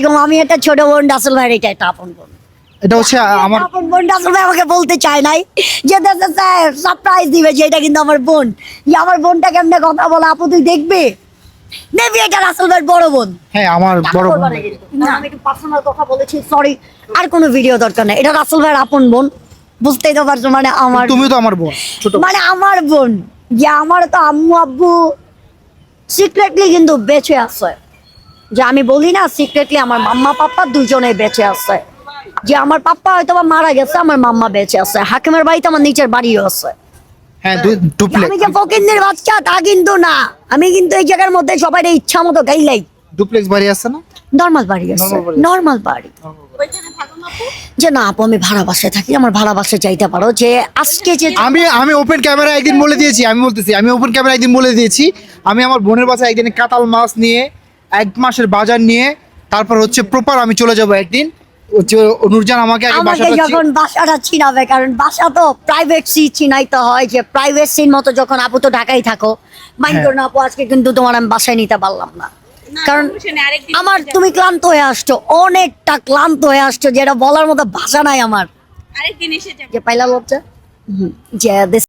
আলাইকুম, আমি একটা ছোট বোন, রাসেল ভাইয়ের এটা একটা আপন বোন। এটা হচ্ছে আমার আপন বোন রাসেল ভাই আমাকে বলতে চায় নাই যে সারপ্রাইজ দিবে যে এটা কিন্তু আমার বোন। যে আমার বোনটা কেমনে কথা বলে, আপু তুই দেখবে দেখবি, এটা রাসেল ভাইয়ের বড় বোন। হ্যাঁ আমার বড় বোন। না, আমি একটু পার্সোনাল কথা বলেছি, সরি। আর কোনো ভিডিও দরকার নেই, এটা রাসেল ভাইয়ের আপন বোন, বুঝতেই তো পারছো। মানে আমার, তুমিও তো আমার বোন, ছোট মানে আমার বোন, যে আমার তো আম্মু আব্বু সিক্রেটলি কিন্তু বেঁচে আছে। যে আমি বলি না, সিক্রেটলি আমার মাম্মা পাপ্পা দুজনে বেঁচে আছে। যে আমার পাপ্পা হয়তো বা মারা গেছে, আমার মাম্মা বেঁচে আছে। হাকিমের বাড়িতে আমার নিচের বাড়িও আছে। হ্যাঁ ডুপ্লেক্স। আমি যে ফকিন্দের বাচ্চা তা কিন্তু না, আমি কিন্তু এই জায়গার মধ্যে সবাই ইচ্ছা মতো গাইলাই। ডুপ্লেক্স বাড়ি আছে না? নর্মাল বাড়ি আছে, Normal বাড়ি আছে। নর্মাল বাড়ি। যে না আপু, আমি ভাড়া বাসায় থাকি, আমার ভাড়া বাসায় চাইতে পারো। যে আজকে যে আমি ওপেন ক্যামেরা একদিন বলে দিয়েছি, আমি ওপেন ক্যামেরা একদিন বলে দিয়েছি, আমি আমার বোনের বাসায় একদিন কাতাল মাছ নিয়ে 1 মাসের বাজার নিয়ে তারপর হচ্ছে প্রপার আমি চলে যাব একদিন। হচ্ছে নূরজান আমাকে আগে আমাকে বাসাটা যখন বাসাটা চিনাবে, কারণ বাসা তো প্রাইভেসি চিনাইতে হয়, যে প্রাইভেসির মতো যখন আপু তো ঢাকায় থাকো, মাইন্ড হ্যাঁ। করো না আপু, আজকে কিন্তু তোমার আমি বাসায় নিতে পারলাম না। কারণ আমার, তুমি ক্লান্ত হয়ে আসছো, অনেকটা ক্লান্ত হয়ে আসছো, যেটা বলার মতো ভাষা নাই আমার। আরেকদিন এসে যাবে। যে পাইলা লজ্জা, যে